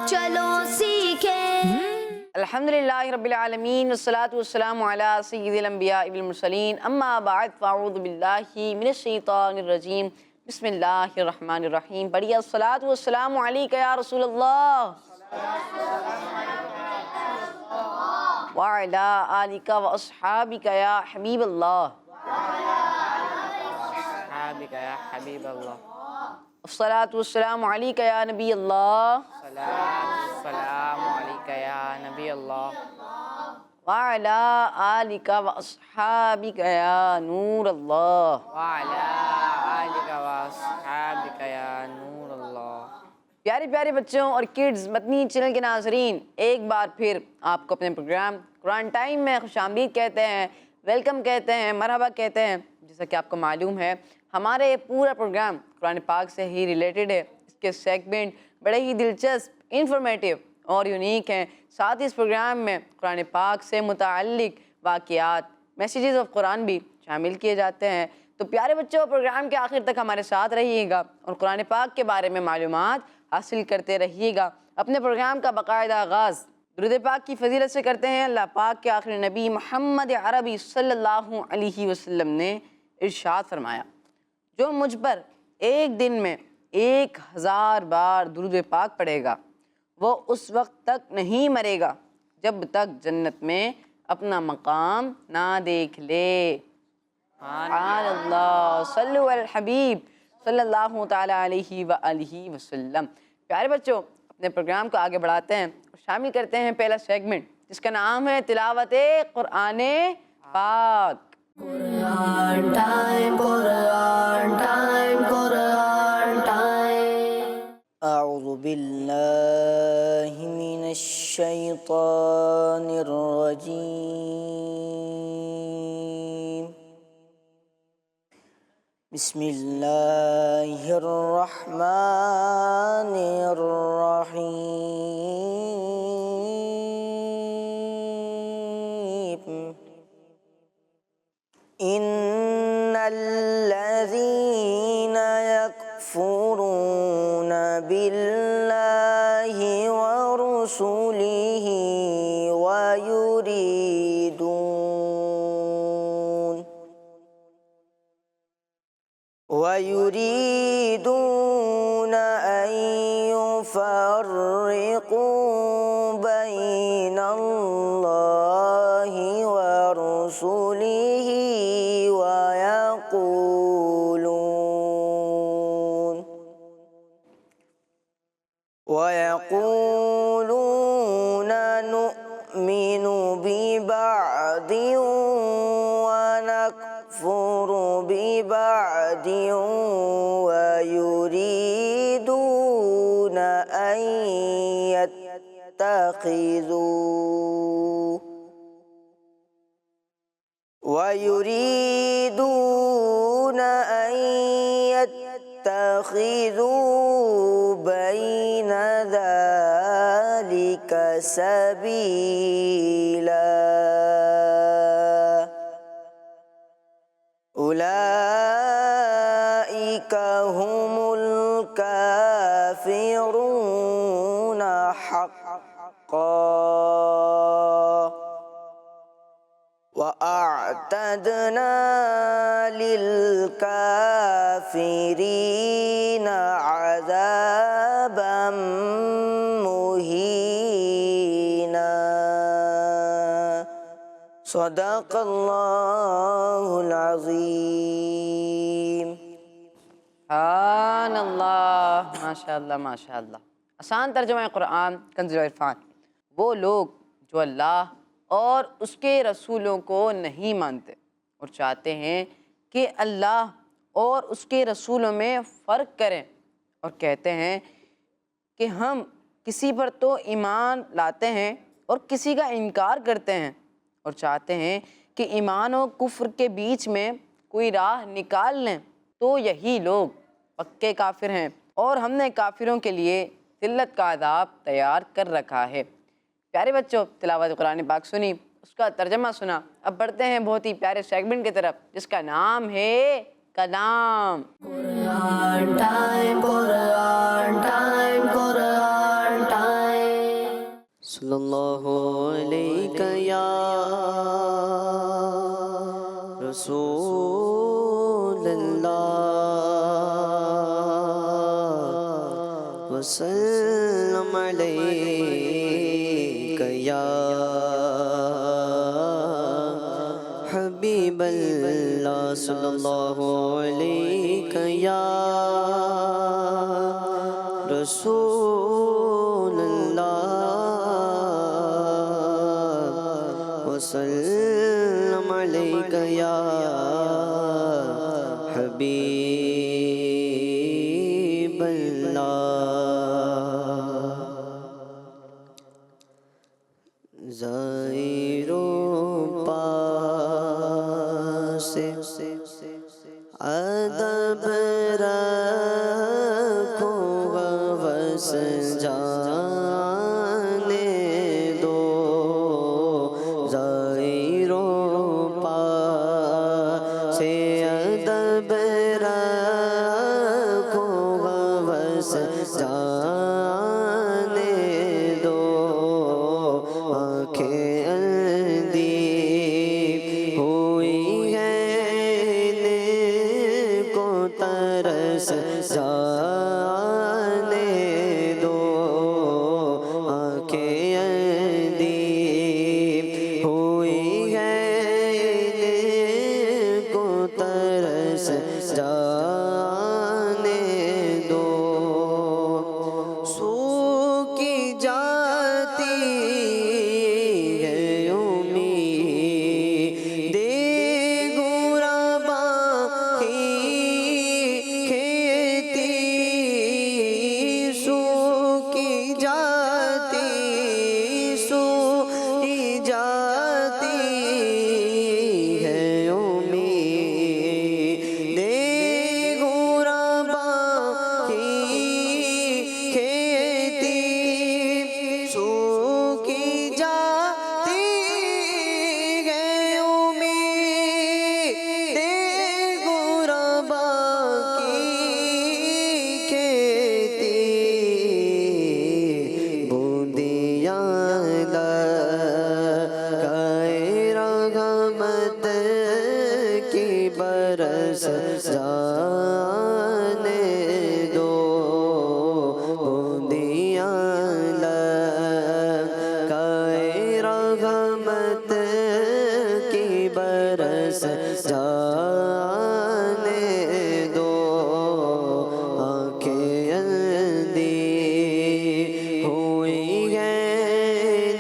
چلو سیکھیں۔ الحمدللہ رب العالمین والصلاة والسلام علی سید الانبیاء والمرسلین، اما بعد فاعوذ باللہ من الشیطان الرجیم، بسم اللہ الرحمن الرحیم۔ پڑھیے الصلاة والسلام علیکہ یا رسول اللہ وعلی آلکہ واصحابکہ یا حبیب اللہ الصلاة والسلام علیکہ یا نبی اللہ وعلی آلکہ واصحابکہ یا نور اللہ پیارے پیارے بچوں اور کڈز مدنی چینل کے ناظرین، ایک بار پھر آپ کو اپنے پروگرام قرآن ٹائم میں خوش آمدید کہتے ہیں، ویلکم کہتے ہیں، مرحبا کہتے ہیں۔ جیسا کہ آپ کو معلوم ہے، ہمارے یہ پورا پروگرام قرآن پاک سے ہی ریلیٹڈ ہے۔ اس کے سیگمنٹ بڑے ہی دلچسپ، انفارمیٹیو اور یونیک ہیں۔ ساتھ ہی اس پروگرام میں قرآن پاک سے متعلق واقعات، میسیجز آف قرآن بھی شامل کیے جاتے ہیں۔ تو پیارے بچوں، پروگرام کے آخر تک ہمارے ساتھ رہیے گا اور قرآن پاک کے بارے میں معلومات حاصل کرتے رہیے گا۔ اپنے پروگرام کا باقاعدہ آغاز درود پاک کی فضیلت سے کرتے ہیں۔ اللہ پاک کے آخری نبی محمد عربی صلی اللہ علیہ وسلم نے ارشاد فرمایا، جو مجھ پر ایک دن میں 1000 بار درود پاک پڑھے گا، وہ اس وقت تک نہیں مرے گا جب تک جنت میں اپنا مقام نہ دیکھ لے۔ سبحان اللہ، صلو علی الحبیب صلی اللہ تعالیٰ علیہ وآلہ وسلم۔ پیارے بچوں، اپنے پروگرام کو آگے بڑھاتے ہیں اور شامل کرتے ہیں پہلا سیگمنٹ، جس کا نام ہے تلاوت قرآن پاک۔ قرآن ٹائم، قرآن ٹائم، قرآن ٹائم۔ اعوذ باللہ من الشیطان الرجیم، بسم اللہ الرحمن الرحیم۔ ان الذین یکفرون باللہ ورسلہ وَيُرِيدُونَ أَن يُفَرِّقُوا بَيْنَ اللَّهِ وَرُسُلِهِ وَيَقُولُونَ نُؤْمِنُ بِبَعْضٍ وَنَكْفُرُ بِبَعْضٍ وَيُرِيدُونَ أَن يَتَّخِذُوا بَيْنَ ذَلِكَ سَبِيلًا۔ أُولَئِكَ هُمُ الْكَافِرُونَ حَقًّا، وَأَعْتَدْنَا لِلْكَافِرِينَ عَذَابًا مُهِينًا۔ صدق اللہ العظیم۔ سبحان اللہ، ماشاء اللہ ماشاء اللہ۔ آسان ترجمہ قرآن کنز العرفان۔ وہ لوگ جو اللہ اور اس کے رسولوں کو نہیں مانتے اور چاہتے ہیں کہ اللہ اور اس کے رسولوں میں فرق کریں، اور کہتے ہیں کہ ہم کسی پر تو ایمان لاتے ہیں اور کسی کا انکار کرتے ہیں، اور چاہتے ہیں کہ ایمان و کفر کے بیچ میں کوئی راہ نکال لیں، تو یہی لوگ پکے کافر ہیں، اور ہم نے کافروں کے لیے ذلت کا عذاب تیار کر رکھا ہے۔ پیارے بچوں، تلاوت قرآن پاک سنی، اس کا ترجمہ سنا، اب بڑھتے ہیں بہت ہی پیارے سیگمنٹ کی طرف جس کا نام ہے کلام۔ قرآن ٹائم، قرآن ٹائم، قرآن ٹائم۔ صلی اللہ علیہ یا رسول اللہ وسلم علیک یا حبیب اللہ صلی اللہ علیہ یا رسول اللہ وسلم علیک یا حبیب اللہ زائروں پاس ادب رکھو بس جانے دو زائروں پاس ادب رکھو بس جانے دو آنکھیں اندھی ہوئی ہیں کو ترس جانے دو آنکھیں اندھی ہوئی ہیں کو ترس جانے دو سوکھی جاتی ہے امید غربا کی کھیتی سوکھی جاتی ہے امید غربا کی کھیتی سوکھی جاتی ہے امید غربا کی کھیتی بوندیاں لگائے رحمت کی برس جانے دو بوندیاں لگائے رحمت کی برس جانے دو آنکھیں اندھی ہوئی ہیں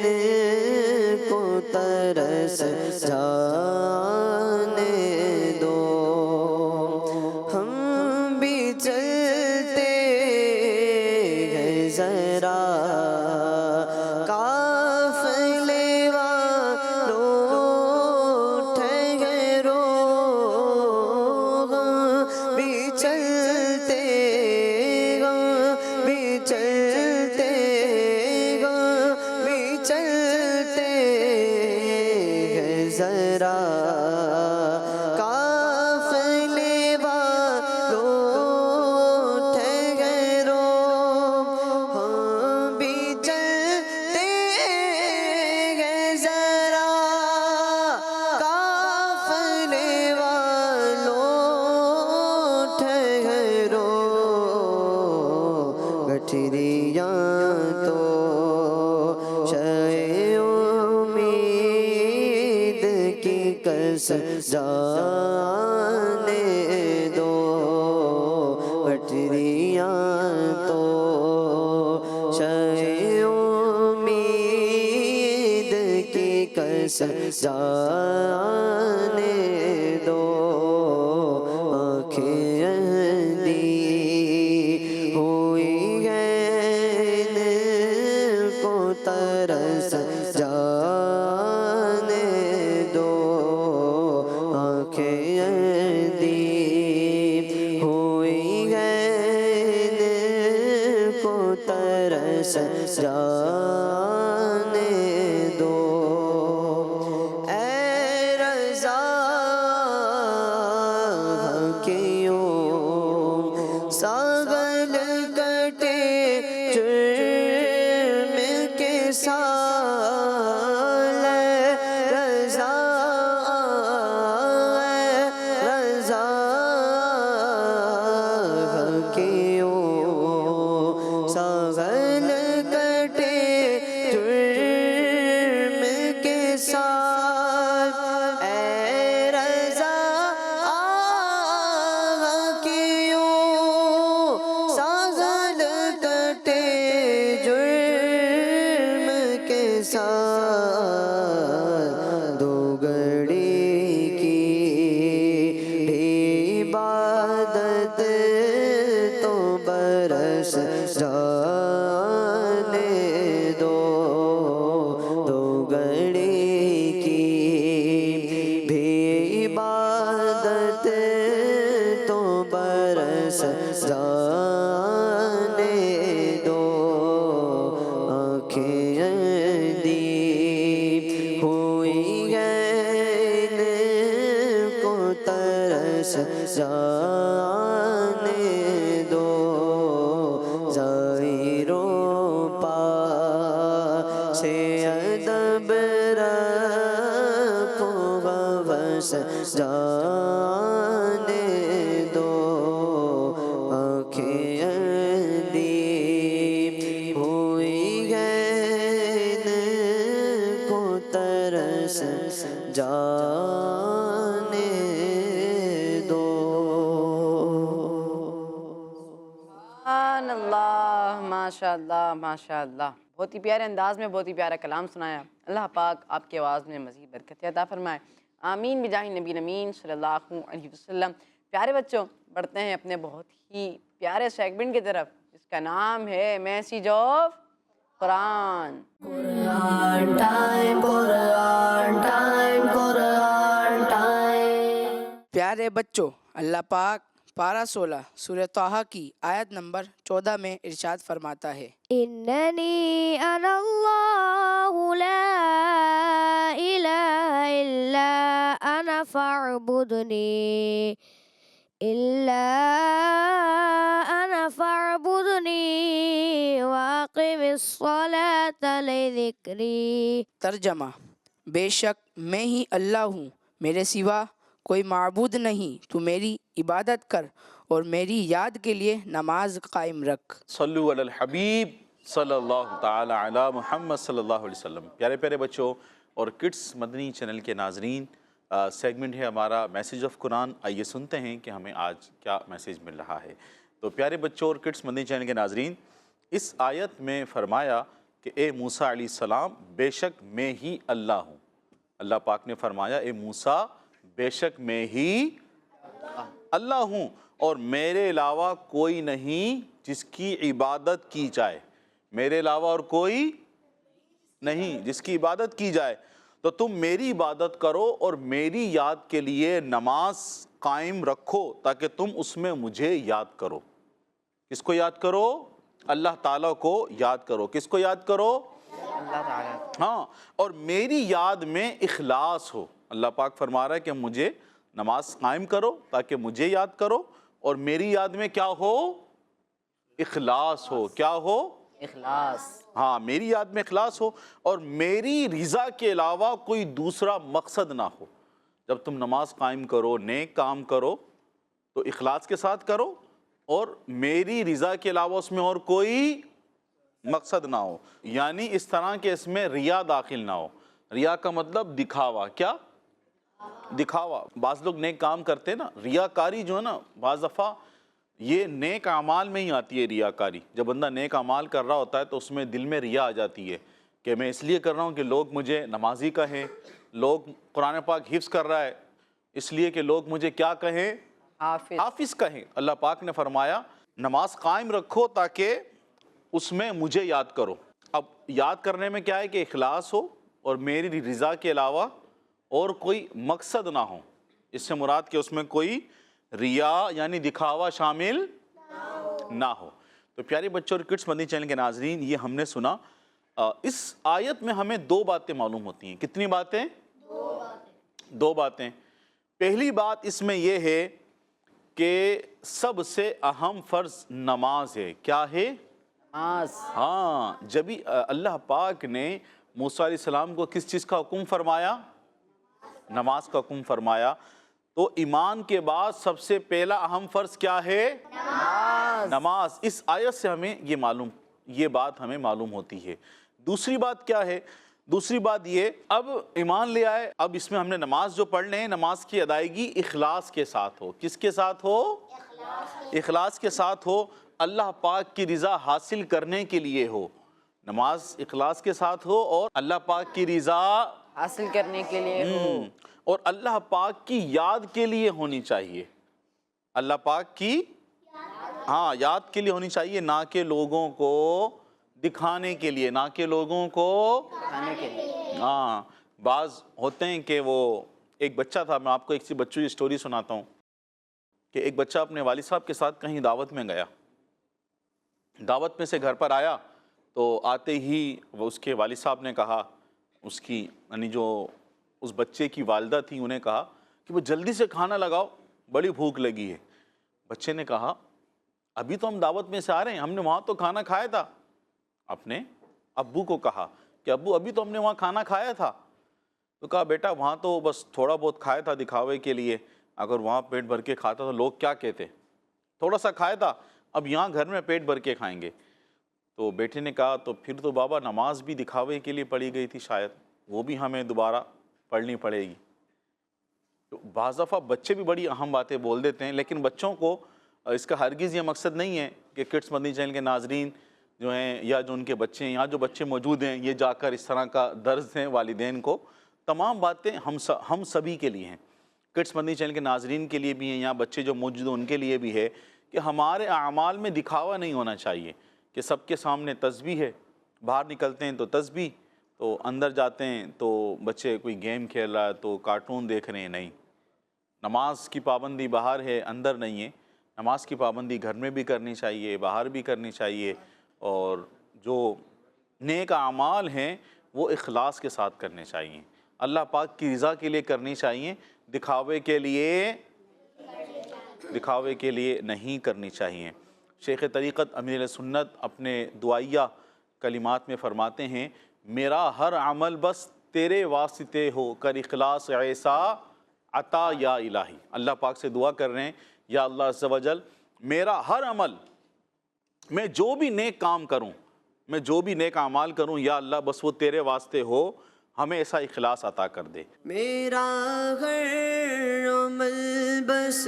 کو ترس جانے دو ہم بھی چلتے ہیں ذرا قافلے والوں ٹھہرو بھی چلتے ہیں ذرا قافلے والوں ٹھہرو ہم بھی چلتے ہیں ذرا قافلے والوں ٹھہرو گٹھریاں تو امید کی کس جانے دو گٹھریاں تو امید کی کس جانے دو آنکھیں اندھی ہوئی ہیں کو ترس جانے دو آنکھیں اندھی ہوئی ہیں کو ترس جانے دو اے رضا کیوں ساغل کٹے جرم کے ساتھ سازل کٹے جرم کے ساتھ اے رضا آغا کیوں سازل کٹے جرم کے ساتھ دو گھڑی کی عبادت تو برس جانے دو دو گھڑی کی بھی عبادت تو برس جانے دو آنکھیں اندھی ہوئی ہیں ان کو ترس جانے دو ظاہروں پا سے ادب رکھو بس جانے دو آنکھیں اندھی ہوئی ہیں ان کو ترس جانے دو. سبحان اللہ، ماشاء اللہ ماشاء اللہ. بہت ہی پیارے انداز میں بہت ہی پیارا کلام سنایا. اللہ پاک آپ کی آواز میں مزید برکت عطا فرمائے. آمین بجاہ نبی امین صلی اللہ علیہ وسلم. پیارے بچوں، بڑھتے ہیں اپنے بہت ہی پیارے سیگمنٹ کی طرف جس کا نام ہے message of Quran. Quran time, Quran time, Quran time. پیارے بچوں، اللہ پاک پارہ 16 سورہ طٰہٰ کی آیت نمبر 14 میں ارشاد فرماتا ہے إنني أنا الله لا إله إلا أنا فاعبدني وأقم الصلاة لذكري. ترجمہ: بے شک میں ہی اللہ ہوں، میرے سوا کوئی معبود نہیں، تو میری عبادت کر اور میری یاد کے لیے نماز قائم رکھ. صلو علی الحبیب صلی اللہ تعالی علی محمد صلی اللہ علیہ وسلم. پیارے پیارے بچوں اور کڈس مدنی چینل کے ناظرین، سیگمنٹ ہے ہمارا میسیج آف قرآن. آئیے سنتے ہیں کہ ہمیں آج کیا میسیج مل رہا ہے. تو پیارے بچوں اور کڈس مدنی چینل کے ناظرین، اس آیت میں فرمایا کہ اے موسیٰ علیہ السلام، بے شک میں ہی اللہ ہوں. اللہ پاک نے فرمایا اے موسیٰ، بے شک میں ہی اللہ ہوں اور میرے علاوہ کوئی نہیں جس کی عبادت کی جائے. میرے علاوہ اور کوئی نہیں جس کی عبادت کی جائے، تو تم میری عبادت کرو اور میری یاد کے لیے نماز قائم رکھو تاکہ تم اس میں مجھے یاد کرو. کس کو یاد کرو؟ اللہ تعالیٰ کو یاد کرو. کس کو یاد کرو؟ اللہ تعالیٰ. ہاں، اور میری یاد میں اخلاص ہو. اللہ پاک فرما رہا ہے کہ مجھے نماز قائم کرو تاکہ مجھے یاد کرو، اور میری یاد میں کیا ہو؟ اخلاص ہو. کیا ہو؟ اخلاص. ہاں، میری یاد میں اخلاص ہو اور میری رضا کے علاوہ کوئی دوسرا مقصد نہ ہو. جب تم نماز قائم کرو، نیک کام کرو تو اخلاص کے ساتھ کرو، اور میری رضا کے علاوہ اس میں اور کوئی مقصد نہ ہو. یعنی اس طرح کہ اس میں ریا داخل نہ ہو. ریا کا مطلب دکھاوا. کیا؟ دکھاوا. بعض لوگ نیک کام کرتے ہیں نا، ریاکاری جو ہے نا، بعض دفعہ یہ نیک اعمال میں ہی آتی ہے ریاکاری. جب بندہ نیک اعمال کر رہا ہوتا ہے تو اس میں دل میں ریا آ جاتی ہے کہ میں اس لیے کر رہا ہوں کہ لوگ مجھے نمازی کہیں، لوگ قرآن پاک حفظ کر رہا ہے اس لیے کہ لوگ مجھے کیا کہیں؟ حافظ کہیں. اللہ پاک نے فرمایا نماز قائم رکھو تاکہ اس میں مجھے یاد کرو. اب یاد کرنے میں کیا ہے کہ اخلاص ہو اور میری رضا کے علاوہ اور کوئی مقصد نہ ہو. اس سے مراد کہ اس میں کوئی ریا یعنی دکھاوا شامل نہ ہو. تو پیارے بچوں اور کڈس مدنی چینل کے ناظرین، یہ ہم نے سنا. اس آیت میں ہمیں دو باتیں معلوم ہوتی ہیں. کتنی باتیں؟ دو باتیں. پہلی بات اس میں یہ ہے کہ سب سے اہم فرض نماز ہے. کیا ہے؟ نماز. ہاں، جبھی اللہ پاک نے موسیٰ علیہ السلام کو کس چیز کا حکم فرمایا؟ نماز کا حکم فرمایا. تو ایمان کے بعد سب سے پہلا اہم فرض کیا ہے؟ نماز. اس آیت سے ہمیں یہ معلوم یہ بات ہمیں معلوم ہوتی ہے۔ دوسری بات کیا ہے؟ دوسری بات یہ، اب ایمان لے آئے، اب اس میں ہم نے نماز جو پڑھ لیں، نماز کی ادائیگی اخلاص کے ساتھ ہو۔ کس کے ساتھ ہو؟ اخلاص کے ساتھ ہو، اللہ پاک کی رضا حاصل کرنے کے لیے ہو۔ نماز اخلاص کے ساتھ ہو اور اللہ پاک کی رضا حاصل کرنے کے لیے ہو، اور اللہ پاک کی یاد کے لیے ہونی چاہیے۔ اللہ پاک کی یاد کے لیے ہونی چاہیے، نہ کہ لوگوں کو دکھانے کے لیے، نہ کہ لوگوں کو کھانے کے لیے۔ بعض ہوتے ہیں کہ وہ ایک بچہ تھا، میں آپ کو ایک سی بچوں کی سٹوری سناتا ہوں کہ ایک بچہ اپنے والد صاحب کے ساتھ کہیں دعوت میں گیا، دعوت میں سے گھر پر آیا تو آتے ہی وہ اس کے والد صاحب نے کہا، اس کی یعنی جو اس بچے کی والدہ تھی انہیں کہا کہ وہ جلدی سے کھانا لگاؤ، بڑی بھوک لگی ہے۔ بچے نے کہا ابھی تو ہم دعوت میں سے آ رہے ہیں، ہم نے وہاں تو کھانا کھایا تھا۔ اپنے ابو کو کہا کہ ابو ابھی تو ہم نے وہاں کھانا کھایا تھا۔ تو کہا بیٹا وہاں تو بس تھوڑا بہت کھایا تھا دکھاوے کے لیے، اگر وہاں پیٹ بھر کے کھاتا تو لوگ کیا کہتے، تھوڑا سا کھایا تھا، اب یہاں گھر میں پیٹ بھر کے کھائیں گے۔ تو بیٹے نے کہا تو پھر تو بابا نماز بھی دکھاوے کے لیے پڑھی گئی تھی، شاید وہ بھی ہمیں دوبارہ پڑھنی پڑے گی۔ تو بعض دفعہ بچے بھی بڑی اہم باتیں بول دیتے ہیں، لیکن بچوں کو اس کا ہرگز یہ مقصد نہیں ہے کہ کڈس مدنی چینل کے ناظرین جو ہیں یا جو ان کے بچے ہیں یا جو بچے موجود ہیں یہ جا کر اس طرح کا درس ہیں والدین کو۔ تمام باتیں ہم سبھی کے لیے ہیں، کڈس مدنی چینل کے ناظرین کے لیے بھی ہیں یا بچے جو موجود ہیں ان کے لیے بھی ہے کہ ہمارے اعمال میں دکھاوا نہیں ہونا چاہیے کہ سب کے سامنے تسبیح ہے، باہر نکلتے ہیں تو تسبیح، تو اندر جاتے ہیں تو بچے کوئی گیم کھیل رہا ہے تو کارٹون دیکھ رہے ہیں۔ نہیں، نماز کی پابندی باہر ہے، اندر نہیں ہے۔ نماز کی پابندی گھر میں بھی کرنی چاہیے، باہر بھی کرنی چاہیے، اور جو نیک اعمال ہیں وہ اخلاص کے ساتھ کرنے چاہیے، اللہ پاک کی رضا کے لیے کرنی چاہیے، دکھاوے کے لیے نہیں کرنی چاہیے۔ شیخ طریقت امیر سنت اپنے دعائیہ کلمات میں فرماتے ہیں، میرا ہر عمل بس تیرے واسطے ہو کر اخلاص ایسا عطا یا الہی۔ اللہ پاک سے دعا کر رہے ہیں، یا اللہ عز و جل میرا ہر عمل، میں جو بھی نیک کام کروں، میں جو بھی نیک اعمال کروں، یا اللہ بس وہ تیرے واسطے ہو، ہمیں ایسا اخلاص عطا کر دے۔ میرا ہر عمل بس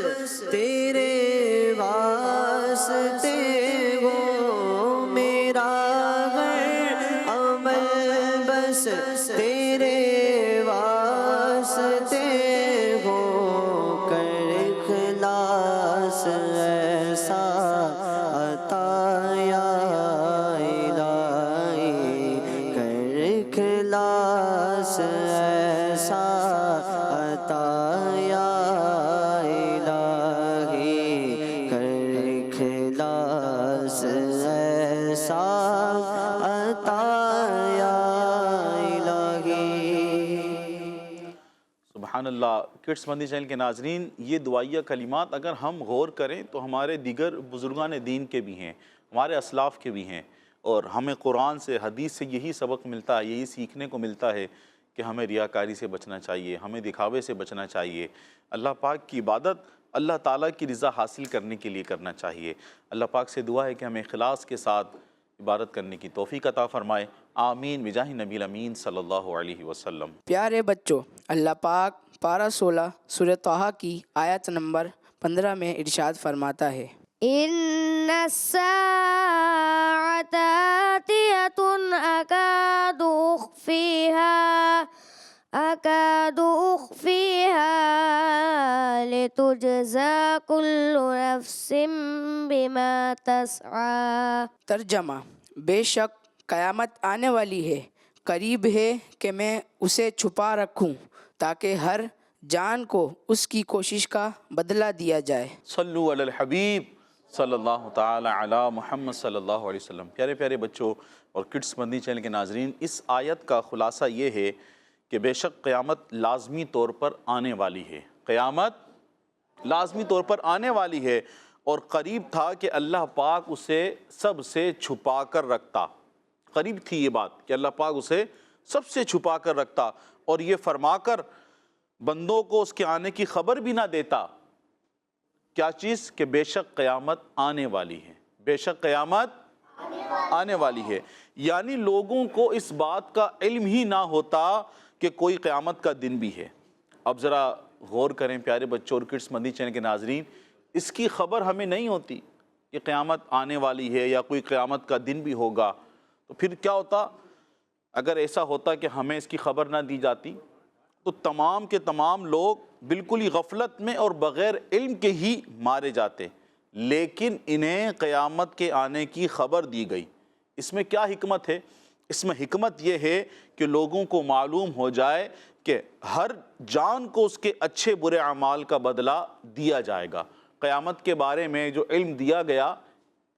تیرے واسطے ہو، میرا ہر عمل بس تیرے واسطے ہو، کر اخلاص ایسا عطا یا الہی، کر اخلاص ایسا عطا یا الہی، کر اخلاص ایسا عطا یا الہی۔ سبحان اللہ۔ کڈس مدنی چینل کے ناظرین، یہ دعائیہ کلمات اگر ہم غور کریں تو ہمارے دیگر بزرگان دین کے بھی ہیں، ہمارے اسلاف کے بھی ہیں، اور ہمیں قرآن سے حدیث سے یہی سبق ملتا ہے، یہی سیکھنے کو ملتا ہے کہ ہمیں ریاکاری سے بچنا چاہیے، ہمیں دکھاوے سے بچنا چاہیے، اللہ پاک کی عبادت اللہ تعالیٰ کی رضا حاصل کرنے کے لیے کرنا چاہیے۔ اللہ پاک سے دعا ہے کہ ہمیں اخلاص کے ساتھ عبادت کرنے کی توفیق عطا فرمائے، آمین بجاہ نبی الامین صلی اللہ علیہ وسلم۔ پیارے بچوں، اللہ پاک پارہ 16 سورہ طٰہٰ کی آیت نمبر 15 میں ارشاد فرماتا ہے، إن الساعة آتية أكاد أخفيها لتجزى كل نفس بما تسعى۔ ترجمہ، بے شک قیامت آنے والی ہے، قریب ہے کہ میں اسے چھپا رکھوں تاکہ ہر جان کو اس کی کوشش کا بدلہ دیا جائے۔ صلو علی الحبیب صلی اللہ تعالی علی محمد صلی اللہ علیہ وسلم۔ پیارے پیارے بچوں اور کڈس مدنی چینل کے ناظرین، اس آیت کا خلاصہ یہ ہے کہ بے شک قیامت لازمی طور پر آنے والی ہے، قیامت لازمی طور پر آنے والی ہے، اور قریب تھا کہ اللہ پاک اسے سب سے چھپا کر رکھتا۔ قریب تھی یہ بات کہ اللہ پاک اسے سب سے چھپا کر رکھتا، اور یہ فرما کر بندوں کو اس کے آنے کی خبر بھی نہ دیتا۔ کیا چیز؟ کہ بے شک قیامت آنے والی ہے، بے شک قیامت آنے والی ہے، یعنی لوگوں کو اس بات کا علم ہی نہ ہوتا کہ کوئی قیامت کا دن بھی ہے۔ اب ذرا غور کریں پیارے بچوں اور کڈس مدنی چینل کے ناظرین، اس کی خبر ہمیں نہیں ہوتی کہ قیامت آنے والی ہے یا کوئی قیامت کا دن بھی ہوگا، تو پھر کیا ہوتا؟ اگر ایسا ہوتا کہ ہمیں اس کی خبر نہ دی جاتی تو تمام کے تمام لوگ بالکل ہی غفلت میں اور بغیر علم کے ہی مارے جاتے، لیکن انہیں قیامت کے آنے کی خبر دی گئی۔ اس میں کیا حکمت ہے؟ اس میں حکمت یہ ہے کہ لوگوں کو معلوم ہو جائے کہ ہر جان کو اس کے اچھے برے اعمال کا بدلہ دیا جائے گا۔ قیامت کے بارے میں جو علم دیا گیا،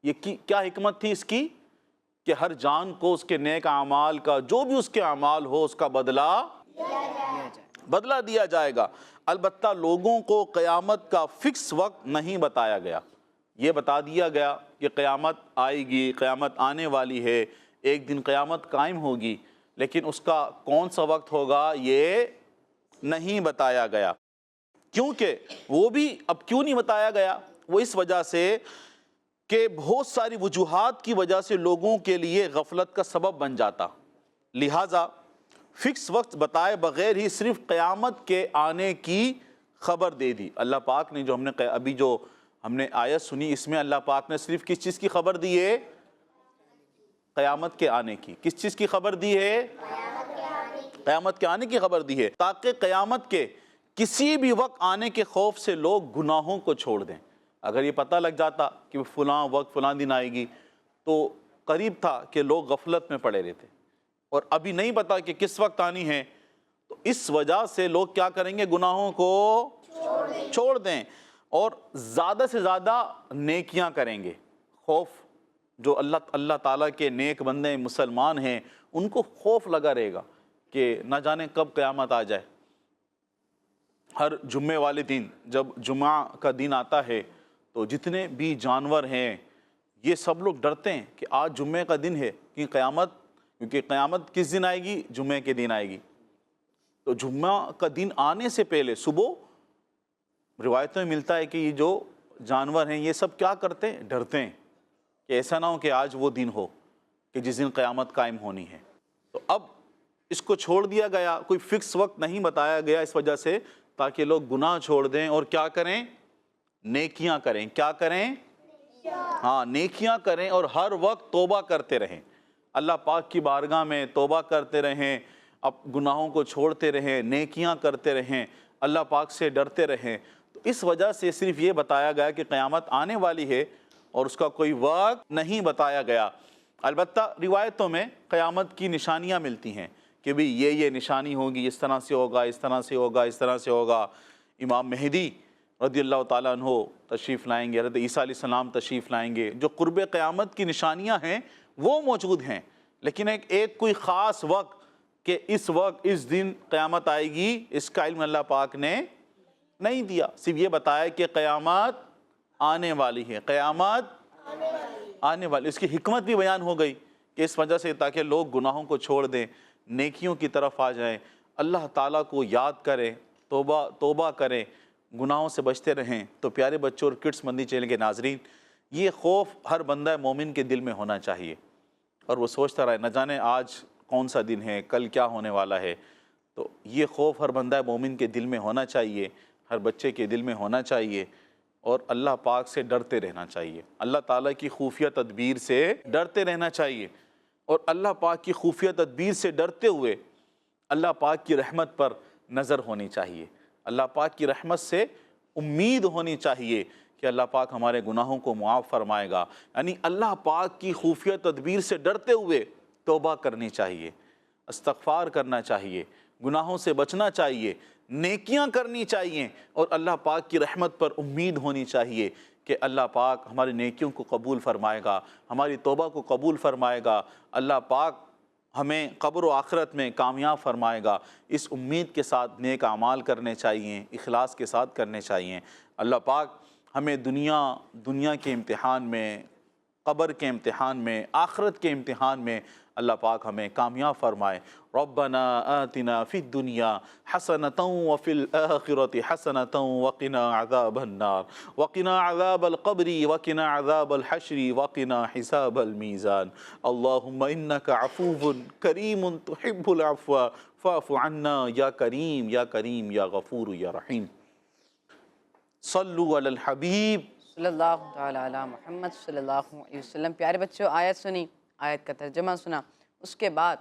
یہ کیا حکمت تھی اس کی؟ کہ ہر جان کو اس کے نیک اعمال کا، جو بھی اس کے اعمال ہو، اس کا بدلہ دیا جائے گا۔ البتہ لوگوں کو قیامت کا فکس وقت نہیں بتایا گیا۔ یہ بتا دیا گیا کہ قیامت آئے گی، قیامت آنے والی ہے، ایک دن قیامت قائم ہوگی، لیکن اس کا کون سا وقت ہوگا یہ نہیں بتایا گیا۔ کیونکہ وہ بھی اب کیوں نہیں بتایا گیا؟ وہ اس وجہ سے کہ بہت ساری وجوہات کی وجہ سے لوگوں کے لیے غفلت کا سبب بن جاتا، لہٰذا فکس وقت بتائے بغیر ہی صرف قیامت کے آنے کی خبر دے دی۔ اللہ پاک نے جو ہم نے آیت سنی، اس میں اللہ پاک نے صرف کس چیز کی خبر دی ہے؟ قیامت کے آنے کی۔ کس چیز کی خبر دی ہے؟ قیامت کے آنے کی خبر دی ہے، تاکہ قیامت کے کسی بھی وقت آنے کے خوف سے لوگ گناہوں کو چھوڑ دیں۔ اگر یہ پتہ لگ جاتا کہ فلاں وقت فلاں دن آئے گی تو قریب تھا کہ لوگ غفلت میں پڑے رہتے، اور ابھی نہیں پتا کہ کس وقت آنی ہے، تو اس وجہ سے لوگ کیا کریں گے؟ گناہوں کو چھوڑ دیں اور زیادہ سے زیادہ نیکیاں کریں گے۔ خوف جو اللہ تعالیٰ کے نیک بندے مسلمان ہیں، ان کو خوف لگا رہے گا کہ نہ جانے کب قیامت آ جائے۔ ہر جمعے والے دن جب جمعہ کا دن آتا ہے تو جتنے بھی جانور ہیں یہ سب لوگ ڈرتے ہیں کہ آج جمعے کا دن ہے، کیونکہ قیامت کس دن آئے گی؟ جمعے کے دن آئے گی۔ تو جمعہ کا دن آنے سے پہلے صبح روایتوں میں ملتا ہے کہ یہ جو جانور ہیں یہ سب کیا کرتے ہیں؟ ڈرتے ہیں کہ ایسا نہ ہو کہ آج وہ دن ہو کہ جس دن قیامت قائم ہونی ہے۔ تو اب اس کو چھوڑ دیا گیا، کوئی فکس وقت نہیں بتایا گیا اس وجہ سے، تاکہ لوگ گناہ چھوڑ دیں اور کیا کریں؟ نیکیاں کریں۔ کیا کریں؟ ہاں، نیکیاں کریں اور ہر وقت توبہ کرتے رہیں، اللہ پاک کی بارگاہ میں توبہ کرتے رہیں، اب گناہوں کو چھوڑتے رہیں، نیکیاں کرتے رہیں، اللہ پاک سے ڈرتے رہیں۔ تو اس وجہ سے صرف یہ بتایا گیا کہ قیامت آنے والی ہے اور اس کا کوئی وقت نہیں بتایا گیا۔ البتہ روایتوں میں قیامت کی نشانیاں ملتی ہیں کہ بھی یہ نشانی ہوگی، اس طرح سے ہوگا، اس طرح سے ہوگا، اس طرح سے ہوگا۔ امام مہدی رضی اللہ تعالیٰ عنہ تشریف لائیں گے، حضرت عیسیٰ علیہ السلام تشریف لائیں گے، جو قرب قیامت کی نشانیاں ہیں وہ موجود ہیں، لیکن ایک کوئی خاص وقت کہ اس وقت اس دن قیامت آئے گی، اس کا علم اللہ پاک نے نہیں دیا۔ صرف یہ بتایا کہ قیامت آنے والی ہے، قیامت آنے والی۔ اس کی حکمت بھی بیان ہو گئی کہ اس وجہ سے تاکہ لوگ گناہوں کو چھوڑ دیں، نیکیوں کی طرف آ جائیں، اللہ تعالیٰ کو یاد کریں، توبہ کریں، گناہوں سے بچتے رہیں۔ تو پیارے بچوں اور کڈس مدنی چینل کے ناظرین، یہ خوف ہر بندہ مومن کے دل میں ہونا چاہیے، اور وہ سوچتا رہے نہ جانے آج کون سا دن ہے، کل کیا ہونے والا ہے۔ تو یہ خوف ہر بندہ مومن کے دل میں ہونا چاہیے، ہر بچے کے دل میں ہونا چاہیے، اور اللہ پاک سے ڈرتے رہنا چاہیے، اللہ تعالیٰ کی خفیہ تدبیر سے ڈرتے رہنا چاہیے، اور اللہ پاک کی خفیہ تدبیر سے ڈرتے ہوئے اللہ پاک کی رحمت پر نظر ہونی چاہیے، اللہ پاک کی رحمت سے امید ہونی چاہیے کہ اللہ پاک ہمارے گناہوں کو معاف فرمائے گا۔ یعنی اللہ پاک کی خفیہ تدبیر سے ڈرتے ہوئے توبہ کرنی چاہیے، استغفار کرنا چاہیے، گناہوں سے بچنا چاہیے، نیکیاں کرنی چاہیے، اور اللہ پاک کی رحمت پر امید ہونی چاہیے کہ اللہ پاک ہماری نیکیوں کو قبول فرمائے گا، ہماری توبہ کو قبول فرمائے گا، اللہ پاک ہمیں قبر و آخرت میں کامیاب فرمائے گا۔ اس امید کے ساتھ نیک اعمال کرنے چاہیے، اخلاص کے ساتھ کرنے چاہیے۔ اللہ پاک ہمیں دنیا کے امتحان میں، قبر کے امتحان میں، آخرت کے امتحان میں اللہ پاک ہمیں کامیاب فرمائے۔ ربنا آتنا فی الدنیا حسنۃ وفی الآخرۃ حسنۃ وقنا عذاب النار وقنا عذاب القبر وقنا عذاب الحشر وقنا حساب المیزان۔ اللہم انک عفو کریم تحب العفو فاعف عنا یا کریم یا کریم یا غفور یا رحیم۔ صلو علی الحبیب صلی اللہ تعالیٰ علی محمد صلی اللہ علیہ وسلم۔ پیارے بچوں، آیت سنی، آیت کا ترجمہ سنا، اس کے بعد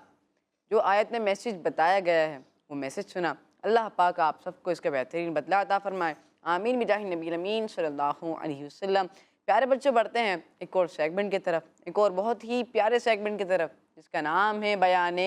جو آیت میں میسیج بتایا گیا ہے وہ میسیج سنا۔ اللہ پاک آپ سب کو اس کا بہترین بدلہ عطا فرمائے، آمین بجاہ نبی الامین صلی اللہ علیہ وسلم۔ پیارے بچوں، بڑھتے ہیں ایک اور سیگمنٹ کی طرف، ایک اور بہت ہی پیارے سیگمنٹ کی طرف، جس کا نام ہے بیان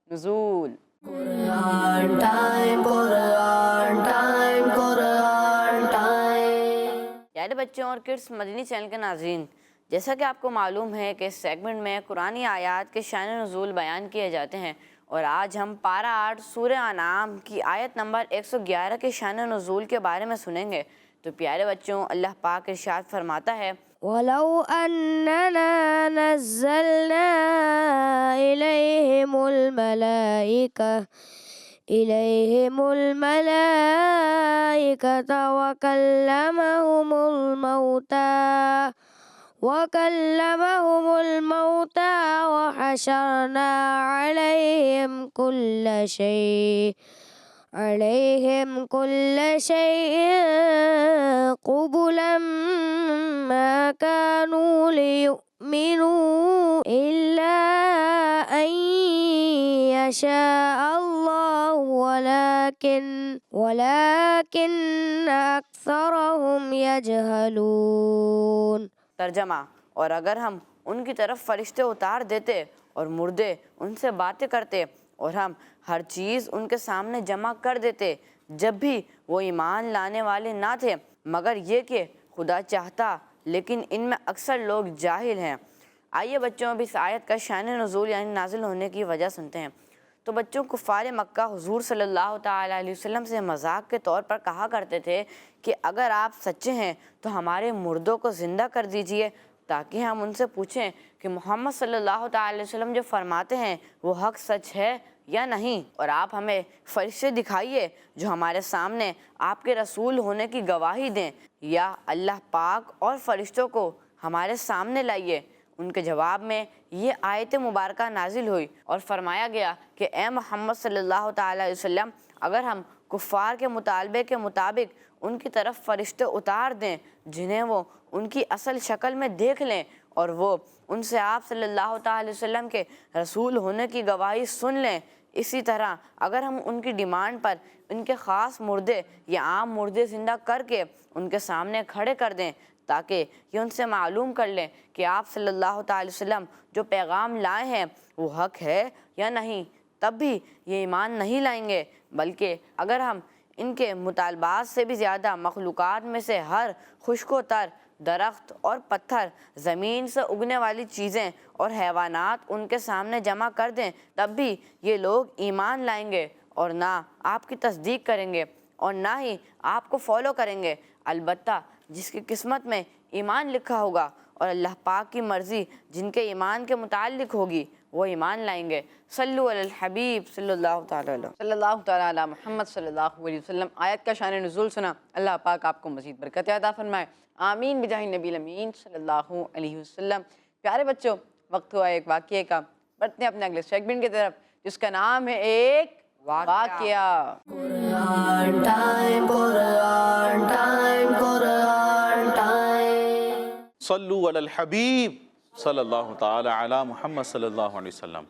نزول۔ قرآن ٹائم، قرآن ٹائم، قرآن ٹائم۔ پیارے بچوں اور کڈس مدنی چینل کے ناظرین، جیسا کہ آپ کو معلوم ہے کہ اس سیگمنٹ میں قرآنی آیات کے شان نزول بیان کیے جاتے ہیں، اور آج ہم پارہ 8 سورہ انعام کی آیت نمبر 111 کے شان نزول کے بارے میں سنیں گے۔ تو پیارے بچوں، اللہ پاک ارشاد فرماتا ہے، وَلَوْ أَنَّنَا نَزَّلْنَا إِلَيْهِمُ الْمَلَائِكَةَ وَكَلَّمَهُمُ الْمَوْتَى وَحَشَرْنَا عَلَيْهِمْ كُلَّ شَيْءٍ قُبُلًا مَا كَانُوا لِيُؤْمِنُوا إِلَّا أَن يَشَاءَ اللَّهُ وَلَكِنَّ أَكْثَرَهُمْ يَجْهَلُونَ۔ ترجمہ، اور اگر ہم ان کی طرف فرشتے اتار دیتے اور مردے ان سے باتیں کرتے اور ہم ہر چیز ان کے سامنے جمع کر دیتے، جب بھی وہ ایمان لانے والے نہ تھے، مگر یہ کہ خدا چاہتا، لیکن ان میں اکثر لوگ جاہل ہیں۔ آئیے بچوں اب اس آیت کا شان نزول یعنی نازل ہونے کی وجہ سنتے ہیں۔ تو بچوں، کفار مکہ حضور صلی اللہ تعالیٰ علیہ وسلم سے مذاق کے طور پر کہا کرتے تھے کہ اگر آپ سچے ہیں تو ہمارے مردوں کو زندہ کر دیجئے تاکہ ہم ان سے پوچھیں کہ محمد صلی اللہ تعالیٰ علیہ وسلم جو فرماتے ہیں وہ حق سچ ہے یا نہیں، اور آپ ہمیں فرشتے دکھائیے جو ہمارے سامنے آپ کے رسول ہونے کی گواہی دیں، یا اللہ پاک اور فرشتوں کو ہمارے سامنے لائیے۔ ان کے جواب میں یہ آیت مبارکہ نازل ہوئی اور فرمایا گیا کہ اے محمد صلی اللہ تعالیٰ علیہ وسلم، اگر ہم کفار کے مطالبے کے مطابق ان کی طرف فرشتے اتار دیں جنہیں وہ ان کی اصل شکل میں دیکھ لیں اور وہ ان سے آپ صلی اللہ تعالیٰ علیہ وسلم کے رسول ہونے کی گواہی سن لیں، اسی طرح اگر ہم ان کی ڈیمانڈ پر ان کے خاص مردے یا عام مردے زندہ کر کے ان کے سامنے کھڑے کر دیں تاکہ یہ ان سے معلوم کر لیں کہ آپ صلی اللہ تعالیٰ علیہ وسلم جو پیغام لائے ہیں وہ حق ہے یا نہیں، تب بھی یہ ایمان نہیں لائیں گے، بلکہ اگر ہم ان کے مطالبات سے بھی زیادہ مخلوقات میں سے ہر خشک و تر درخت اور پتھر، زمین سے اگنے والی چیزیں اور حیوانات ان کے سامنے جمع کر دیں، تب بھی یہ لوگ ایمان لائیں گے اور نہ آپ کی تصدیق کریں گے اور نہ ہی آپ کو فالو کریں گے۔ البتہ جس کی قسمت میں ایمان لکھا ہوگا اور اللہ پاک کی مرضی جن کے ایمان کے متعلق ہوگی وہ ایمان لائیں گے۔ صلو علی الحبیب صلی اللہ تعالیٰ علیہ صلی اللہ تعالیٰ علی محمد صلی اللہ علیہ وسلم۔ آیت کا شان نزول سنا، اللہ پاک آپ کو مزید برکت عطا فرمائے، آمین بجاہ نبی الامین صلی اللہ علیہ وسلم۔ پیارے بچوں، وقت ہوا ایک واقعے کا، بڑھتے ہیں اپنے اگلے سیگمنٹ کی طرف جس کا نام ہے ایک واقعہ۔ قرآن ٹائم، قرآن ٹائم، قرآن ٹائم۔ صلو علی الحبیب صلی اللہ تعالی علی محمد صلی اللہ علیہ وسلم۔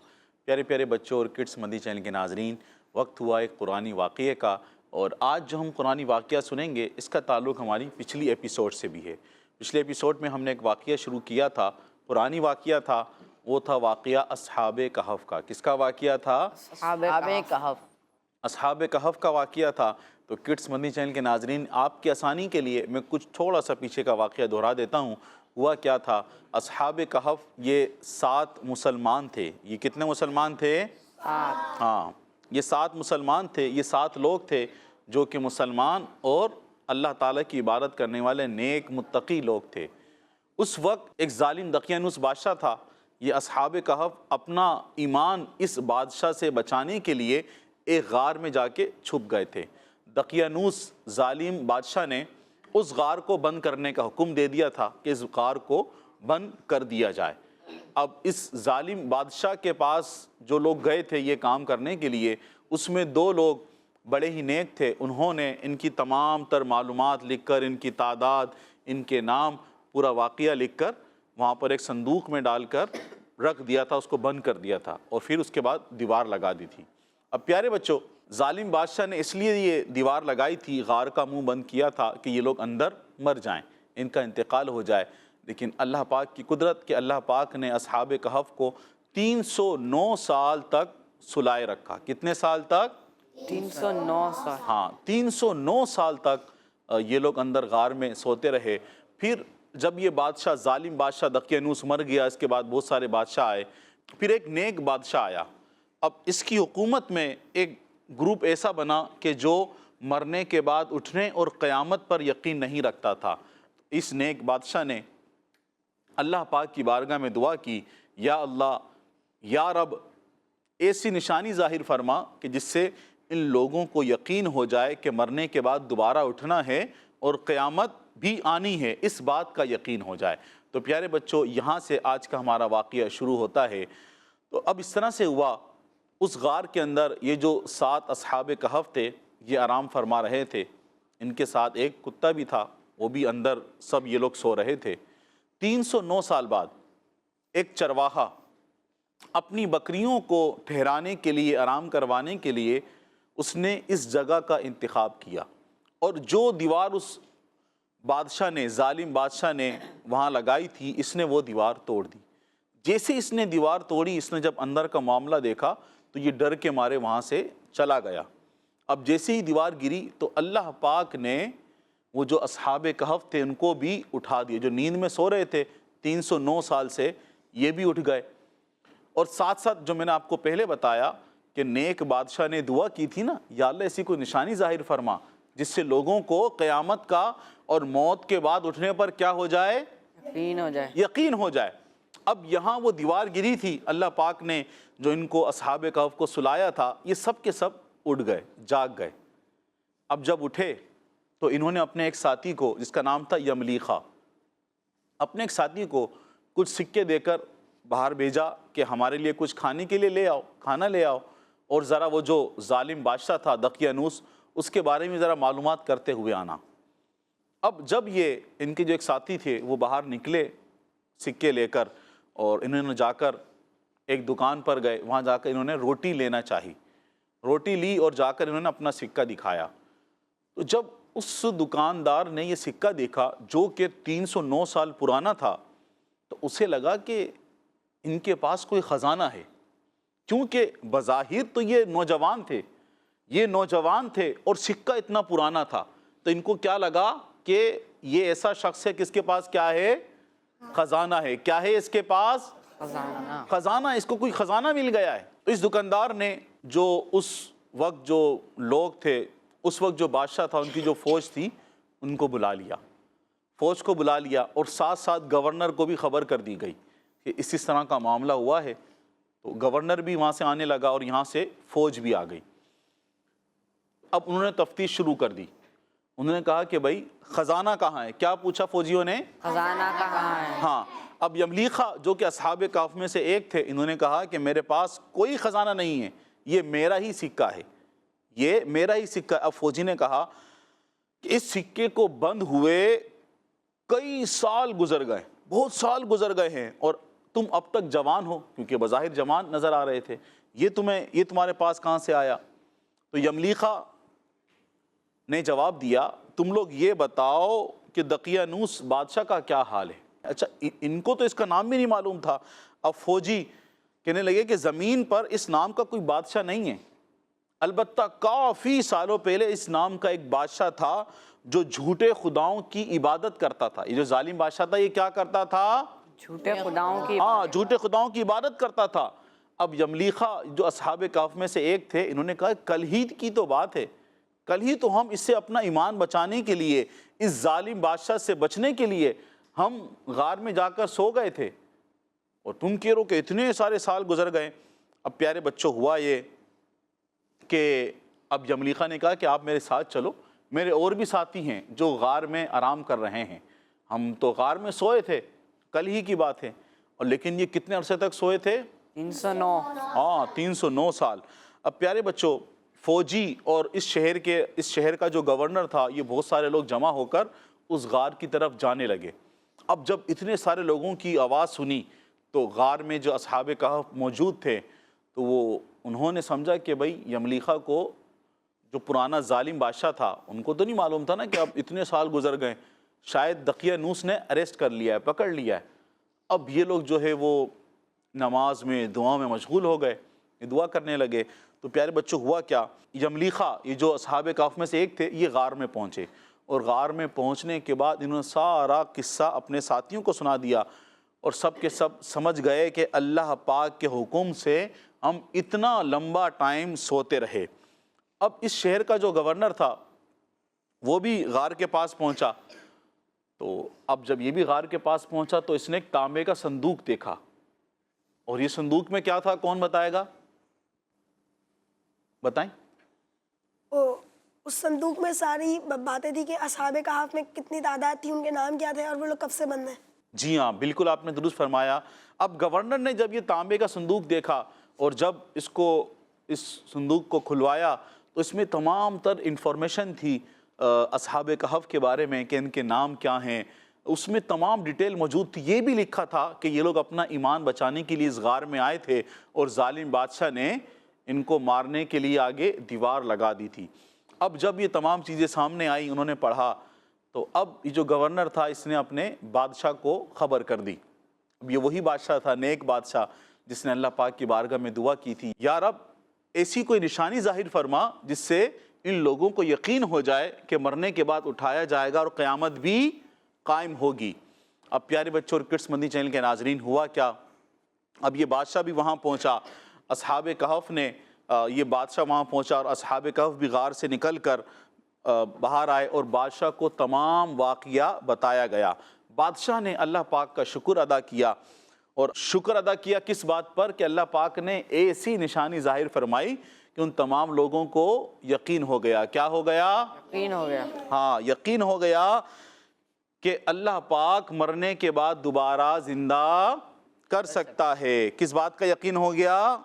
پیارے پیارے بچوں اور کڈس مدنی چینل کے ناظرین، وقت ہوا ایک قرآنی واقعے کا، اور آج جو ہم قرآنی واقعہ سنیں گے اس کا تعلق ہماری پچھلی ایپیسوڈ سے بھی ہے۔ پچھلے ایپیسوڈ میں ہم نے ایک واقعہ شروع کیا تھا، قرآنی واقعہ تھا، وہ تھا واقعہ اصحاب کہف کا۔ کس کا واقعہ تھا؟ اصحاب کہف۔ اصحاب کہف کا واقعہ تھا۔ تو کڈس مدنی چینل کے ناظرین، آپ کی آسانی کے لیے میں کچھ تھوڑا سا پیچھے کا واقعہ دہرا دیتا ہوں۔ ہوا کیا تھا؟ اصحاب کہف یہ 7 مسلمان تھے۔ یہ کتنے مسلمان تھے؟ 7۔ ہاں، یہ 7 مسلمان تھے، یہ 7 لوگ تھے جو کہ مسلمان اور اللہ تعالیٰ کی عبادت کرنے والے نیک متقی لوگ تھے۔ اس وقت ایک ظالم دقیانوس بادشاہ تھا یہ اصحاب کہف اپنا ایمان اس بادشاہ سے بچانے کے لیے ایک غار میں جا کے چھپ گئے تھے۔ دقیانوس ظالم بادشاہ نے اس غار کو بند کرنے کا حکم دے دیا تھا کہ اس غار کو بند کر دیا جائے۔ اب اس ظالم بادشاہ کے پاس جو لوگ گئے تھے یہ کام کرنے کے لیے، اس میں 2 لوگ بڑے ہی نیک تھے۔ انہوں نے ان کی تمام تر معلومات لکھ کر، ان کی تعداد، ان کے نام، پورا واقعہ لکھ کر وہاں پر ایک صندوق میں ڈال کر رکھ دیا تھا، اس کو بند کر دیا تھا، اور پھر اس کے بعد دیوار لگا دی تھی۔ اب پیارے بچوں، ظالم بادشاہ نے اس لیے یہ دیوار لگائی تھی، غار کا منہ بند کیا تھا کہ یہ لوگ اندر مر جائیں، ان کا انتقال ہو جائے۔ لیکن اللہ پاک کی قدرت کہ اللہ پاک نے اصحاب کہف کو 309 سال تک سلائے رکھا۔ کتنے سال تک؟ 309 سال۔ ہاں، 309 سال تک یہ لوگ اندر غار میں سوتے رہے۔ پھر جب یہ بادشاہ ظالم بادشاہ دقیانوس مر گیا، اس کے بعد بہت سارے بادشاہ آئے، پھر ایک نیک بادشاہ آیا۔ اب اس کی حکومت میں ایک گروپ ایسا بنا کہ جو مرنے کے بعد اٹھنے اور قیامت پر یقین نہیں رکھتا تھا۔ اس نیک بادشاہ نے اللہ پاک کی بارگاہ میں دعا کی، یا اللہ، یا رب، ایسی نشانی ظاہر فرما کہ جس سے ان لوگوں کو یقین ہو جائے کہ مرنے کے بعد دوبارہ اٹھنا ہے اور قیامت بھی آنی ہے، اس بات کا یقین ہو جائے۔ تو پیارے بچوں، یہاں سے آج کا ہمارا واقعہ شروع ہوتا ہے۔ تو اب اس طرح سے ہوا، اس غار کے اندر یہ جو 7 اصحاب کہف تھے یہ آرام فرما رہے تھے، ان کے ساتھ ایک کتا بھی تھا، وہ بھی اندر، سب یہ لوگ سو رہے تھے۔ 309 سال بعد ایک چرواہا اپنی بکریوں کو ٹھہرانے کے لیے، آرام کروانے کے لیے اس نے اس جگہ کا انتخاب کیا، اور جو دیوار اس بادشاہ نے، ظالم بادشاہ نے وہاں لگائی تھی، اس نے وہ دیوار توڑ دی۔ جیسے اس نے دیوار توڑی، اس نے جب اندر کا معاملہ دیکھا تو یہ ڈر کے مارے وہاں سے چلا گیا۔ اب جیسے ہی دیوار گری تو اللہ پاک نے وہ جو اصحاب کہف تھے ان کو بھی اٹھا دیا، جو نیند میں سو رہے تھے 309 سال سے، یہ بھی اٹھ گئے۔ اور ساتھ ساتھ جو میں نے آپ کو پہلے بتایا کہ نیک بادشاہ نے دعا کی تھی نا، یا اللہ ایسی کوئی نشانی ظاہر فرما جس سے لوگوں کو قیامت کا اور موت کے بعد اٹھنے پر کیا ہو جائے؟ یقین ہو جائے۔ یقین ہو جائے۔ اب یہاں وہ دیوار گری تھی، اللہ پاک نے جو ان کو اصحاب کہف کو سلایا تھا، یہ سب کے سب اٹھ گئے، جاگ گئے۔ اب جب اٹھے تو انہوں نے اپنے ایک ساتھی کو، جس کا نام تھا یملیخا، اپنے ایک ساتھی کو کچھ سکے دے کر باہر بھیجا کہ ہمارے لیے کچھ کھانے کے لیے لے آؤ، کھانا لے آؤ، اور ذرا وہ جو ظالم بادشاہ تھا دقیانوس، اس کے بارے میں ذرا معلومات کرتے ہوئے آنا۔ اب جب یہ ان کے جو ایک ساتھی تھے وہ باہر نکلے سکے لے کر، اور انہوں نے جا کر ایک دکان پر گئے، وہاں جا کر انہوں نے روٹی لینا چاہی، روٹی لی اور جا کر انہوں نے اپنا سکہ دکھایا۔ تو جب اس دکاندار نے یہ سکہ دیکھا جو کہ 309 سال پرانا تھا، تو اسے لگا کہ ان کے پاس کوئی خزانہ ہے، کیونکہ بظاہر تو یہ نوجوان تھے اور سکہ اتنا پرانا تھا، تو ان کو کیا لگا کہ یہ ایسا شخص ہے کس کے پاس کیا ہے؟ خزانہ ہے۔ کیا ہے اس کے پاس؟ خزانہ۔ اس کو کوئی خزانہ مل گیا ہے۔ تو اس دکاندار نے جو اس وقت جو لوگ تھے، اس وقت جو بادشاہ تھا، ان کی جو فوج تھی، ان کو بلا لیا، فوج کو بلا لیا، اور ساتھ ساتھ گورنر کو بھی خبر کر دی گئی کہ اس طرح کا معاملہ ہوا ہے۔ تو گورنر بھی وہاں سے آنے لگا اور یہاں سے فوج بھی آ گئی۔ اب انہوں نے تفتیش شروع کر دی۔ انہوں نے کہا کہ بھائی خزانہ کہاں ہے؟ کیا پوچھا فوجیوں نے؟ خزانہ کہاں ہے؟ ہاں۔ اب یملیخا جو کہ اصحاب کہف میں سے ایک تھے، انہوں نے کہا کہ میرے پاس کوئی خزانہ نہیں ہے، یہ میرا ہی سکہ ہے، یہ میرا ہی سکہ ہے۔ اب فوجی نے کہا کہ اس سکے کو بند ہوئے کئی سال گزر گئے، بہت سال گزر گئے ہیں، اور تم اب تک جوان ہو، کیونکہ بظاہر جوان نظر آ رہے تھے، یہ تمہارے پاس کہاں سے آیا؟ تو یملیخا نے جواب دیا، تم لوگ یہ بتاؤ کہ دقیانوس بادشاہ کا کیا حال ہے؟ اچھا، ان کو تو اس کا نام بھی نہیں معلوم تھا۔ اب فوجی کہنے لگے کہ زمین پر اس نام کا کوئی بادشاہ نہیں ہے، البتہ کافی سالوں پہلے اس نام کا ایک بادشاہ تھا جو جھوٹے خداؤں کی عبادت کرتا تھا۔ یہ جو ظالم بادشاہ تھا، یہ کیا کرتا تھا؟ جھوٹے خداؤں کی جھوٹے خداؤں کی عبادت کرتا تھا۔ اب یملیخا جو اصحاب کہف میں سے ایک تھے، انہوں نے کہا کل ہی کی تو بات ہے، کل ہی تو ہم اس سے اپنا ایمان بچانے کے لیے، اس ظالم بادشاہ سے بچنے کے لیے ہم غار میں جا کر سو گئے تھے، اور تم کہہ رہو کہ اتنے سارے سال گزر گئے. اب پیارے بچوں ہوا یہ کہ اب یملیخا نے کہا کہ آپ میرے ساتھ چلو, میرے اور بھی ساتھی ہیں جو غار میں آرام کر رہے ہیں. ہم تو غار میں سوئے تھے, کل ہی کی بات ہے, اور لیکن یہ کتنے عرصے تک سوئے تھے؟ 309. ہاں 309 سال. اب پیارے بچوں فوجی اور اس شہر کا جو گورنر تھا, یہ بہت سارے لوگ جمع ہو کر اس غار کی طرف جانے لگے. اب جب اتنے سارے لوگوں کی آواز سنی تو غار میں جو اصحاب کہف موجود تھے تو انہوں نے سمجھا کہ بھئی یملیخا کو, جو پرانا ظالم بادشاہ تھا, ان کو تو نہیں معلوم تھا نا کہ اب اتنے سال گزر گئے, شاید دقیانوس نے اریسٹ کر لیا ہے, پکڑ لیا ہے. اب یہ لوگ جو ہے وہ نماز میں دعا میں مشغول ہو گئے, دعا کرنے لگے. تو پیارے بچوں ہوا کیا, یملیخا یہ جو اصحاب کہف میں سے ایک تھے, یہ غار میں پہنچے, اور غار میں پہنچنے کے بعد انہوں نے سارا قصہ اپنے ساتھیوں کو سنا دیا, اور سب کے سب سمجھ گئے کہ اللہ پاک کے حکم سے ہم اتنا لمبا ٹائم سوتے رہے. اب اس شہر کا جو گورنر تھا وہ بھی غار کے پاس پہنچا. تو اب جب یہ بھی غار کے پاس پہنچا تو اس نے ایک تانبے کا صندوق دیکھا, اور یہ صندوق میں کیا تھا, کون بتائے گا؟ بتائیں. اس صندوق میں ساری باتیں تھی کہ اصحاب کہف میں کتنی تعداد تھی, ان کے نام کیا تھے, اور وہ لوگ کب سے بند ہیں. جی ہاں بالکل آپ نے درست فرمایا. اب گورنر نے جب یہ تانبے کا صندوق دیکھا اور جب اس صندوق کو کھلوایا تو اس میں تمام تر انفارمیشن تھی اصحاب کہف کے بارے میں کہ ان کے نام کیا ہیں. اس میں تمام ڈیٹیل موجود تھی. یہ بھی لکھا تھا کہ یہ لوگ اپنا ایمان بچانے کے لیے اس غار میں آئے تھے اور ظالم بادشاہ نے ان کو مارنے کے لیے آگے دیوار لگا دی تھی. اب جب یہ تمام چیزیں سامنے آئی, انہوں نے پڑھا, تو اب یہ جو گورنر تھا اس نے اپنے بادشاہ کو خبر کر دی. اب یہ وہی بادشاہ تھا, نیک بادشاہ, جس نے اللہ پاک کی بارگاہ میں دعا کی تھی, یا رب ایسی کوئی نشانی ظاہر فرما جس سے ان لوگوں کو یقین ہو جائے کہ مرنے کے بعد اٹھایا جائے گا اور قیامت بھی قائم ہوگی. اب پیارے بچوں اور کڈس مدنی چینل کے ناظرین ہوا کیا, اب یہ بادشاہ بھی وہاں پہنچا, اصحاب کہف نے یہ بادشاہ وہاں پہنچا, اور اصحاب کہف بھی غار سے نکل کر باہر آئے اور بادشاہ کو تمام واقعہ بتایا گیا. بادشاہ نے اللہ پاک کا شکر ادا کیا, اور شکر ادا کیا کس بات پر کہ اللہ پاک نے ایسی نشانی ظاہر فرمائی کہ ان تمام لوگوں کو یقین ہو گیا. کیا ہو گیا؟ یقین ہو گیا. ہاں یقین ہو گیا کہ اللہ پاک مرنے کے بعد دوبارہ زندہ کر سکتا ہے. کس بات کا یقین ہو گیا؟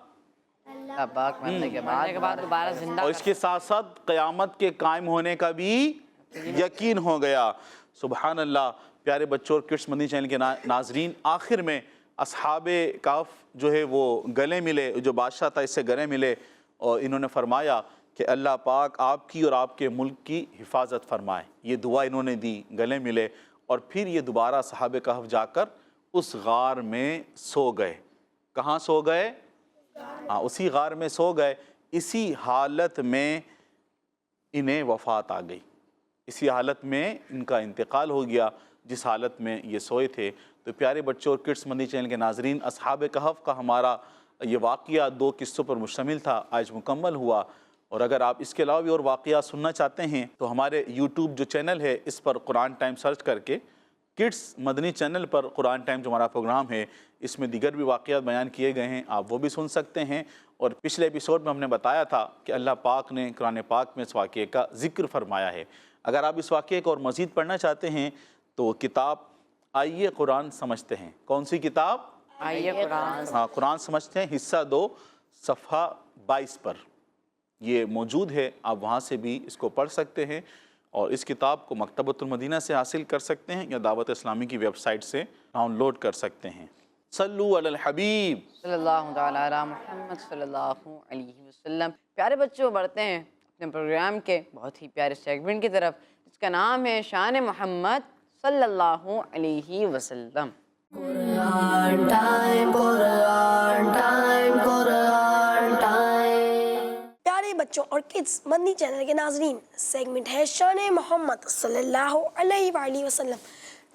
اللہ پاک مرنے کے بعد دوبارہ زندہ. اور اس کے ساتھ ساتھ قیامت کے قائم ہونے کا بھی یقین ہو گیا. سبحان اللہ. پیارے بچوں اور کڈس مدنی چینل کے ناظرین, آخر میں اصحاب کہف جو ہے وہ گلے ملے, جو بادشاہ تھا اس سے گلے ملے, اور انہوں نے فرمایا کہ اللہ پاک آپ کی اور آپ کے ملک کی حفاظت فرمائے. یہ دعا انہوں نے دی, گلے ملے, اور پھر یہ دوبارہ اصحاب کہف جا کر اس غار میں سو گئے. کہاں سو گئے؟ اسی غار میں سو گئے. اسی حالت میں انہیں وفات آ گئی, اسی حالت میں ان کا انتقال ہو گیا جس حالت میں یہ سوئے تھے. تو پیارے بچوں اور کڈس مدنی چینل کے ناظرین, اصحاب کہف کا ہمارا یہ واقعہ 2 قصوں پر مشتمل تھا, آج مکمل ہوا. اور اگر آپ اس کے علاوہ بھی اور واقعات سننا چاہتے ہیں تو ہمارے یوٹیوب جو چینل ہے اس پر قرآن ٹائم سرچ کر کے, کڈس مدنی چینل پر قرآن ٹائم جو ہمارا پروگرام ہے اس میں دیگر بھی واقعات بیان کیے گئے ہیں, آپ وہ بھی سن سکتے ہیں. اور پچھلے ایپیسوڈ میں ہم نے بتایا تھا کہ اللہ پاک نے قرآن پاک میں اس واقعے کا ذکر فرمایا ہے. اگر آپ اس واقعے کو اور مزید پڑھنا چاہتے ہیں تو کتاب آئیے قرآن سمجھتے ہیں. کون سی کتاب؟ آئیے قرآن. ہاں قرآن سمجھتے ہیں, حصہ 2 صفحہ 22 پر یہ موجود ہے. آپ وہاں سے بھی اس کو پڑھ سکتے ہیں, اور اس کتاب کو مکتبۃ المدینہ سے حاصل کر سکتے ہیں یا دعوت اسلامی کی ویب سائٹ سے ڈاؤن لوڈ کر سکتے ہیں. صلو علی الحبیب صلی اللہ تعالیٰ علی محمد صلی اللہ علیہ وسلم. پیارے بچوں, بڑھتے ہیں اپنے پروگرام کے بہت ہی پیارے سیگمنٹ کی طرف جس کا نام ہے شان محمد صلی اللہ علیہ وسلم. قرآن ٹائم, قرآن ٹائم, قرآن ٹائم. پیارے بچوں اور کڈس مدنی چینل کے ناظرین, سیگمنٹ ہے شان محمد صلی اللہ علیہ وآلہ وسلم,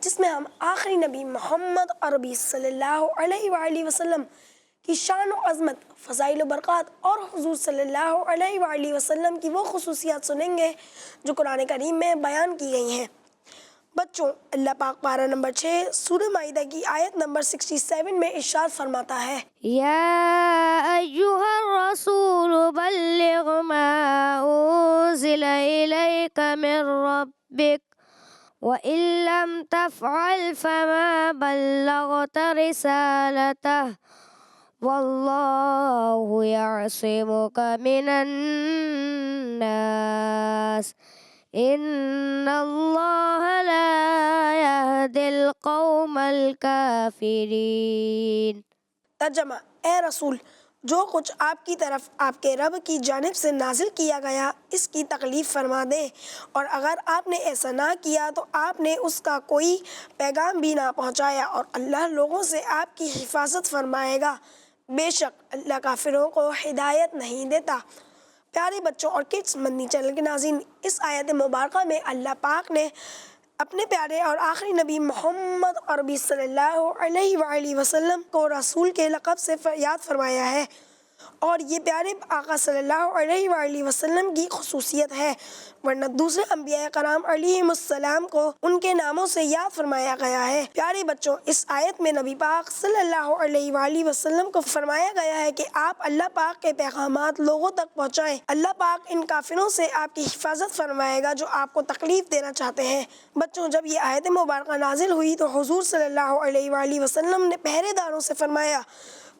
جس میں ہم آخری نبی محمد عربی صلی اللہ علیہ وآلہ وسلم کی شان و عظمت, فضائل و برکات اور حضور صلی اللہ علیہ وآلہ وسلم کی وہ خصوصیات سنیں گے جو قرآن کریم میں بیان کی گئی ہیں. بچوں اللہ پاک پارہ نمبر 6 سورہ مائدہ کی آیت نمبر 67 میں ارشاد فرماتا ہے يا أيها الرسول بلغ ما أنزل إليك من ربك وإن لم تفعل فما بلغت رسالته والله يعصمك من الناس إن الله لا يهدي القوم الكافرين. ترجمہ، اے رسول، جو کچھ آپ کی طرف آپ کے رب کی جانب سے نازل کیا گیا اس کی تکلیف فرما دیں، اور اگر آپ نے ایسا نہ کیا تو آپ نے اس کا کوئی پیغام بھی نہ پہنچایا، اور اللہ لوگوں سے آپ کی حفاظت فرمائے گا، بے شک اللہ کافروں کو ہدایت نہیں دیتا. پیارے بچوں اور کڈس مدنی چینل کے ناظرین، اس آیت مبارکہ میں اللہ پاک نے اپنے پیارے اور آخری نبی محمد عربی صلی اللہ علیہ وآلہ وسلم کو رسول کے لقب سے یاد فرمایا ہے، اور یہ پیارے آقا صلی اللہ علیہ وآلہ وسلم کی خصوصیت ہے، ورنہ دوسرے انبیاء کرام علیہم السلام کو ان کے ناموں سے یاد فرمایا گیا ہے. پیارے بچوں، اس آیت میں نبی پاک صلی اللہ علیہ وآلہ وسلم کو فرمایا گیا ہے کہ آپ اللہ پاک کے پیغامات لوگوں تک پہنچائیں. اللہ پاک ان کافروں سے آپ کی حفاظت فرمائے گا جو آپ کو تکلیف دینا چاہتے ہیں. بچوں، جب یہ آیت مبارکہ نازل ہوئی تو حضور صلی اللہ علیہ وآلہ وسلم نے پہرے داروں سے فرمایا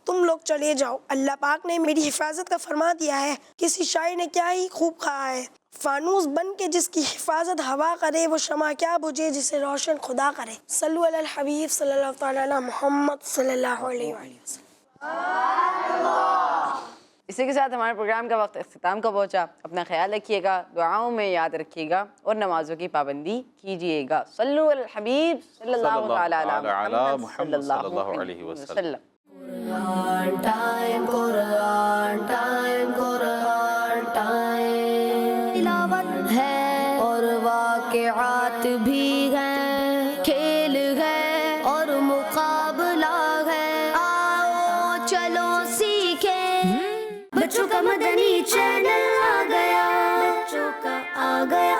تم لوگ چلے جاؤ، اللہ پاک نے میری حفاظت کا فرما دیا ہے. کسی شاعر نے کیا ہی خوب کہا ہے، فانوس بن کے جس کی حفاظت ہوا کرے وہ شمع کیا بجھے جسے روشن خدا کرے. صلو علی الحبیب صلی اللہ تعالی علی محمد صلی اللہ علیہ وآلہ وسلم. اسی کے ساتھ ہمارے پروگرام کا وقت اختتام کا پہنچا. اپنا خیال رکھیے گا، دعاؤں میں یاد رکھیے گا اور نمازوں کی پابندی کیجیے گا. صلو علی الحبیب صلی اللہ تعالی علی محمد صلی اللہ علیہ وسلم. قرآن ٹائم، قرآن ٹائم، قرآن ٹائم. تلاوت ہے اور واقعات بھی ہیں، کھیل ہے اور مقابلہ ہے، آؤ چلو سیکھیں. بچوں کا مدنی چینل آ گیا، بچوں کا آ گیا.